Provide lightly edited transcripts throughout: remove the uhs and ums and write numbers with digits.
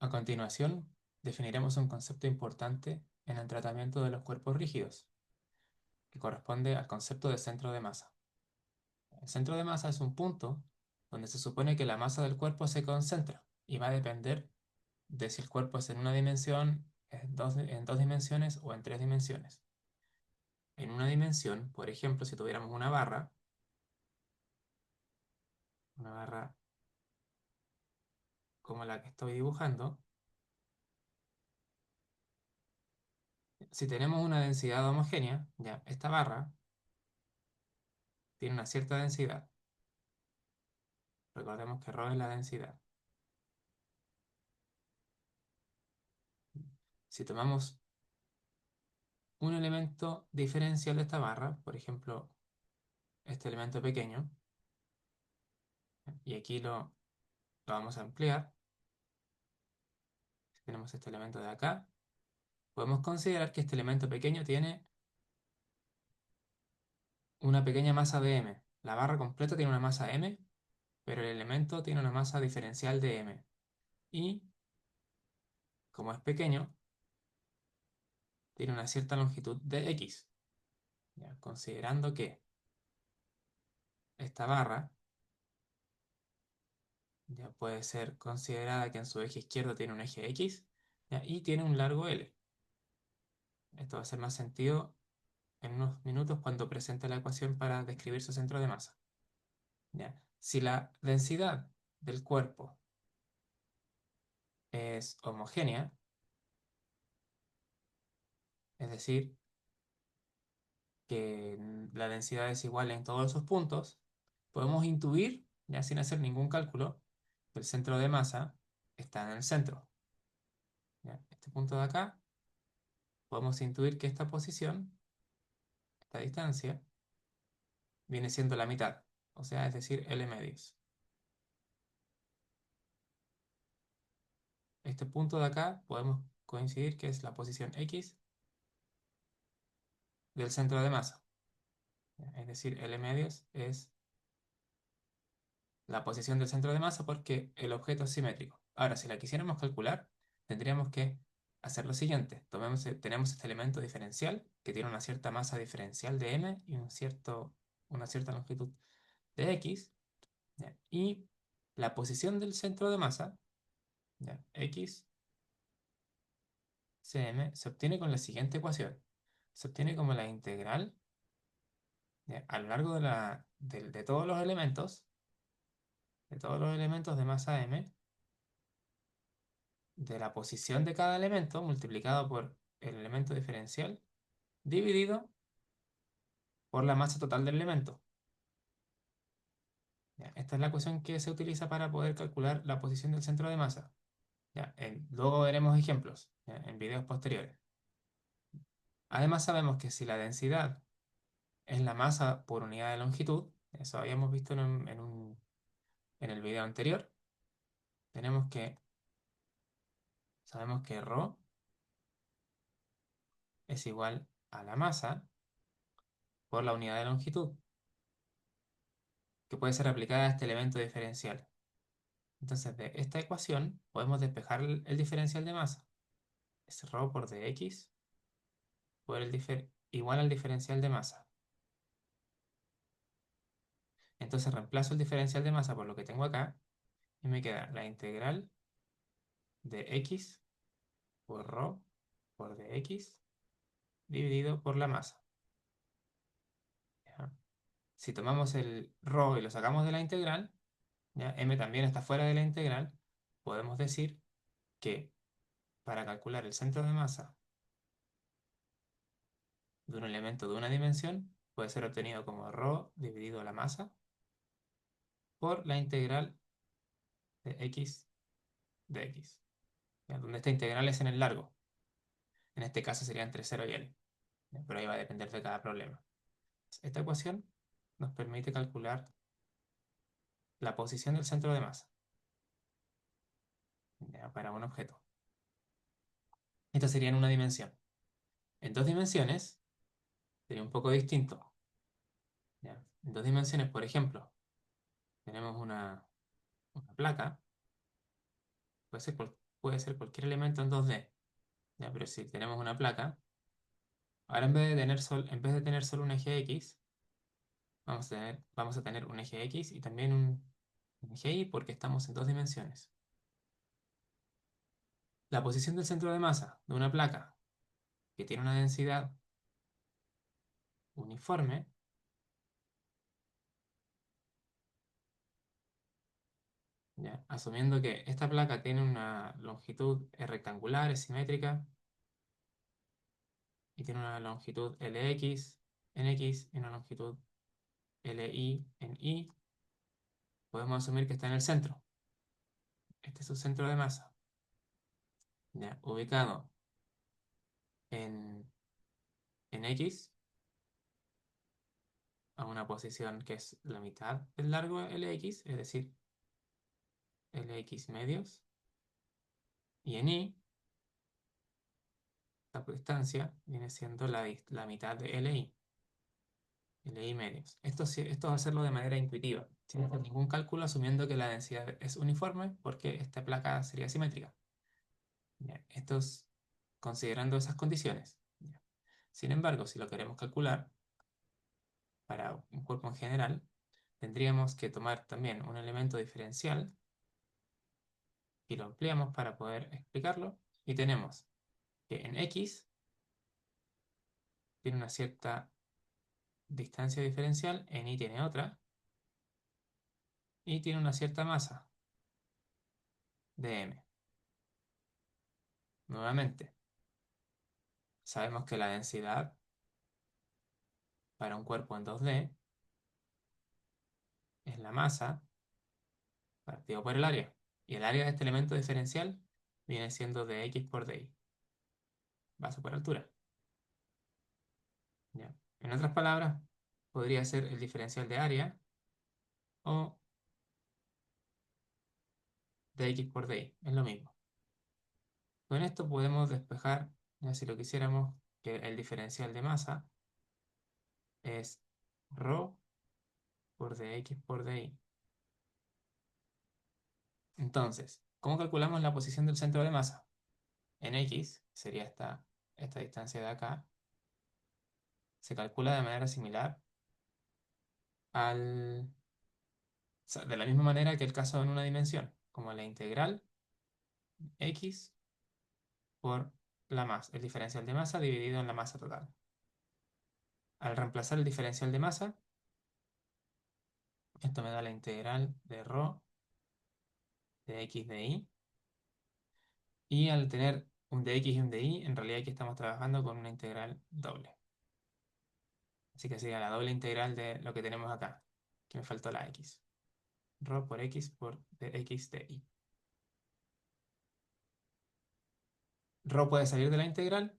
A continuación, definiremos un concepto importante en el tratamiento de los cuerpos rígidos, que corresponde al concepto de centro de masa. El centro de masa es un punto donde se supone que la masa del cuerpo se concentra y va a depender de si el cuerpo es en una dimensión, en dos dimensiones o en tres dimensiones. En una dimensión, por ejemplo, si tuviéramos una barra como la que estoy dibujando, si tenemos una densidad homogénea, ya, esta barra tiene una cierta densidad. Recordemos que ρ es la densidad. Si tomamos un elemento diferencial de esta barra, por ejemplo, este elemento pequeño, y aquí lo vamos a ampliar, si tenemos este elemento de acá, podemos considerar que este elemento pequeño tiene una pequeña masa de m. La barra completa tiene una masa m, pero el elemento tiene una masa diferencial de m. Y, como es pequeño, tiene una cierta longitud de x. ¿Ya? Considerando que esta barra ya puede ser considerada que en su eje izquierdo tiene un eje x, ¿ya? Y tiene un largo L. Esto va a hacer más sentido en unos minutos cuando presente la ecuación para describir su centro de masa. ¿Ya? Si la densidad del cuerpo es homogénea, es decir, que la densidad es igual en todos esos puntos, podemos intuir, ya sin hacer ningún cálculo, que el centro de masa está en el centro. ¿Ya? Este punto de acá, podemos intuir que esta posición, esta distancia, viene siendo la mitad, o sea, es decir, L medios. Este punto de acá podemos coincidir que es la posición X del centro de masa. Es decir, L medios es la posición del centro de masa porque el objeto es simétrico. Ahora, si la quisiéramos calcular, tendríamos que hacer lo siguiente. Tenemos este elemento diferencial que tiene una cierta masa diferencial de m y una cierta longitud de x. ¿Ya? Y la posición del centro de masa, ¿ya? X cm, se obtiene con la siguiente ecuación. Se obtiene como la integral, ¿ya? A lo largo de de todos los elementos de masa m, de la posición de cada elemento multiplicado por el elemento diferencial dividido por la masa total del elemento. ¿Ya? Esta es la ecuación que se utiliza para poder calcular la posición del centro de masa. ¿Ya? Luego veremos ejemplos, ¿ya? En videos posteriores. Además sabemos que si la densidad es la masa por unidad de longitud, eso habíamos visto en el video anterior, tenemos que, sabemos que ρ es igual a la masa por la unidad de longitud, que puede ser aplicada a este elemento diferencial. Entonces, de esta ecuación podemos despejar el diferencial de masa. Es ρ por dx igual al diferencial de masa. Entonces reemplazo el diferencial de masa por lo que tengo acá y me queda la integral de x por ρ por dx dividido por la masa. ¿Ya? Si tomamos el ρ y lo sacamos de la integral, ¿ya? M también está fuera de la integral, podemos decir que para calcular el centro de masa de un elemento de una dimensión puede ser obtenido como ρ dividido la masa por la integral de x de x, ¿ya? Donde esta integral es en el largo. En este caso sería entre 0 y L, ¿ya? Pero ahí va a depender de cada problema. Esta ecuación nos permite calcular la posición del centro de masa, ¿ya? Para un objeto. Esto sería en una dimensión. En dos dimensiones sería un poco distinto, ¿ya? En dos dimensiones, por ejemplo, tenemos una placa, puede ser puede ser cualquier elemento en 2D. Ya, pero si tenemos una placa, ahora en vez de tener solo un eje X, vamos a tener un eje X y también un eje Y porque estamos en 2 dimensiones. La posición del centro de masa de una placa que tiene una densidad uniforme, ¿ya? Asumiendo que esta placa tiene una longitud rectangular, es simétrica, y tiene una longitud Lx en X y una longitud Ly en Y, podemos asumir que está en el centro. Este es su centro de masa, ¿ya? Ubicado en, en X, a una posición que es la mitad del largo Lx, es decir, Lx medios, y en Y, la distancia viene siendo la mitad de Ly medios. Esto va a hacerlo de manera intuitiva, sin hacer ningún cálculo, asumiendo que la densidad es uniforme, porque esta placa sería simétrica. Ya, esto es considerando esas condiciones. Ya. Sin embargo, si lo queremos calcular para un cuerpo en general, tendríamos que tomar también un elemento diferencial y lo ampliamos para poder explicarlo. Y tenemos que en X tiene una cierta distancia diferencial, en Y tiene otra, y tiene una cierta masa, dm. Nuevamente, sabemos que la densidad para un cuerpo en 2D es la masa partido por el área. Y el área de este elemento diferencial viene siendo dx por dy, base por altura. ¿Ya? En otras palabras, podría ser el diferencial de área o dx por dy, es lo mismo. Con esto podemos despejar, ya si lo quisiéramos, que el diferencial de masa es ρ por dx por dy. Entonces, ¿cómo calculamos la posición del centro de masa? En x, sería esta distancia de acá, se calcula de manera similar al, o sea, de la misma manera que el caso en una dimensión, como la integral x por la masa, el diferencial de masa dividido en la masa total. Al reemplazar el diferencial de masa, esto me da la integral de ρ de x de y. Y al tener un dx y un dy, en realidad aquí estamos trabajando con una integral doble. Así que sería la doble integral de lo que tenemos acá, que me faltó la x. ρ por x por dx de y. Ρ puede salir de la integral,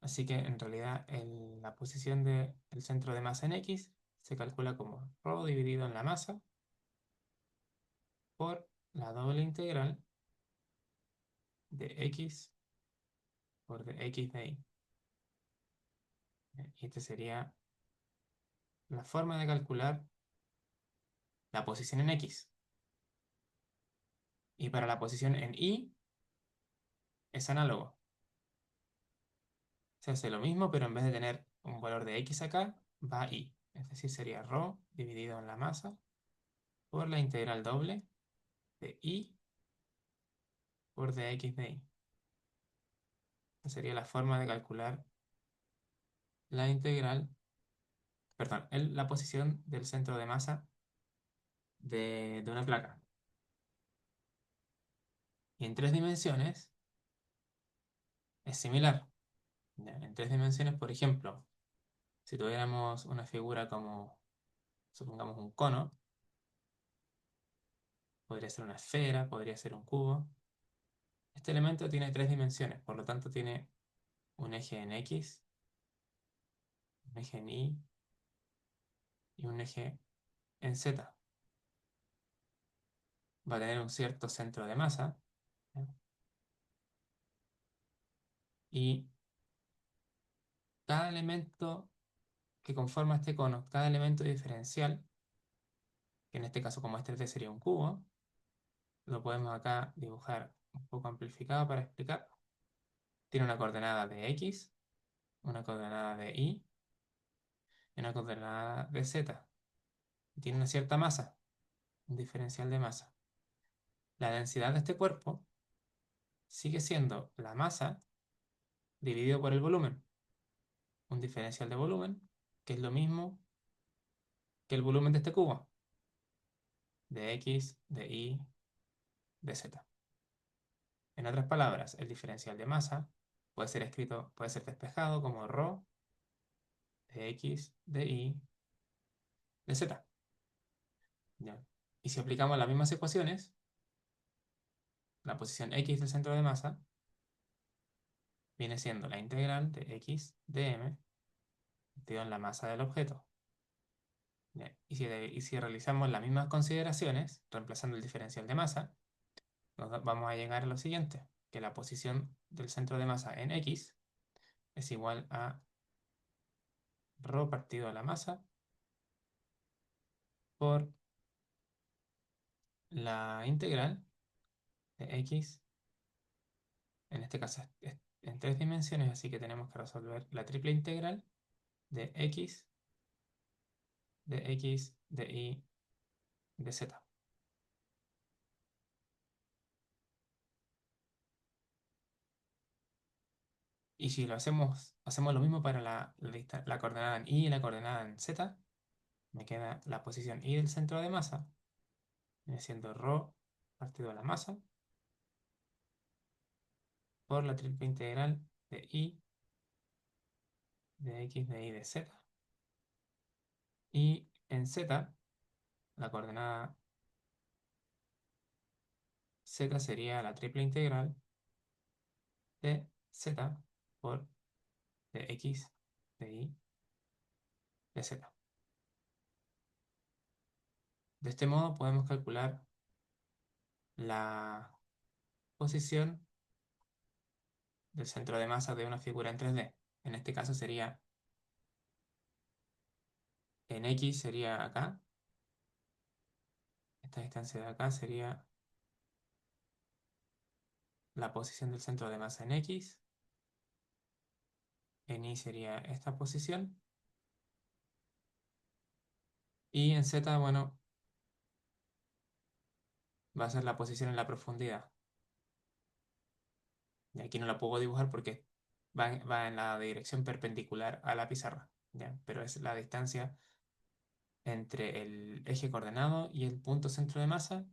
así que en realidad la posición del centro de masa en X se calcula como ρ dividido en la masa por la doble integral de X por dx de Y. Y esta sería la forma de calcular la posición en X. Y para la posición en Y es análogo. Se hace lo mismo, pero en vez de tener un valor de X acá, va a Y. Es decir, sería ρ dividido en la masa por la integral doble de Y por dx de Y. Esta sería la forma de calcular la integral, perdón, la posición del centro de masa de una placa. Y en 3 dimensiones es similar. ¿Ya? En 3 dimensiones, por ejemplo, si tuviéramos una figura como, supongamos, un cono, podría ser una esfera, podría ser un cubo. Este elemento tiene 3 dimensiones, por lo tanto tiene un eje en X, un eje en Y y un eje en Z. Va a tener un cierto centro de masa, ¿ya? Y cada elemento que conforma este cono, cada elemento diferencial, que en este caso como este 3D sería un cubo, lo podemos acá dibujar un poco amplificado para explicar. Tiene una coordenada de X, una coordenada de Y y una coordenada de Z. Tiene una cierta masa, un diferencial de masa. La densidad de este cuerpo sigue siendo la masa dividido por el volumen, un diferencial de volumen, que es lo mismo que el volumen de este cubo, de X, de Y, de Z. En otras palabras, el diferencial de masa puede ser escrito, puede ser despejado como ρ de X, de Y, de Z. ¿Ya? Y si aplicamos las mismas ecuaciones, la posición X del centro de masa viene siendo la integral de X de m metido en la masa del objeto. ¿Ya? Y si realizamos las mismas consideraciones, reemplazando el diferencial de masa, vamos a llegar a lo siguiente, que la posición del centro de masa en X es igual a ρ partido a la masa por la integral de X, en este caso es en 3 dimensiones, así que tenemos que resolver la triple integral de X, de Y, de Z. Y si hacemos lo mismo para la coordenada en Y y la coordenada en Z, me queda la posición Y del centro de masa, viene siendo ρ partido a la masa por la triple integral de Y, de X, de Y, de Z. Y en Z, la coordenada Z sería la triple integral de Z por de X, de Y, de Z. De este modo podemos calcular la posición del centro de masa de una figura en 3D. En este caso sería, en X sería acá, esta distancia de acá sería la posición del centro de masa en X, en Y sería esta posición, y en Z, bueno, va a ser la posición en la profundidad. Y aquí no la puedo dibujar porque va en la dirección perpendicular a la pizarra, ¿ya? Pero es la distancia entre el eje coordenado y el punto centro de masa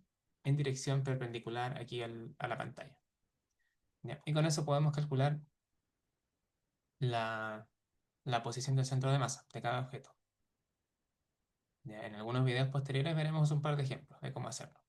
en dirección perpendicular aquí a la pantalla. ¿Ya? Y con eso podemos calcular la, la posición del centro de masa de cada objeto. ¿Ya? En algunos videos posteriores veremos un par de ejemplos de cómo hacerlo.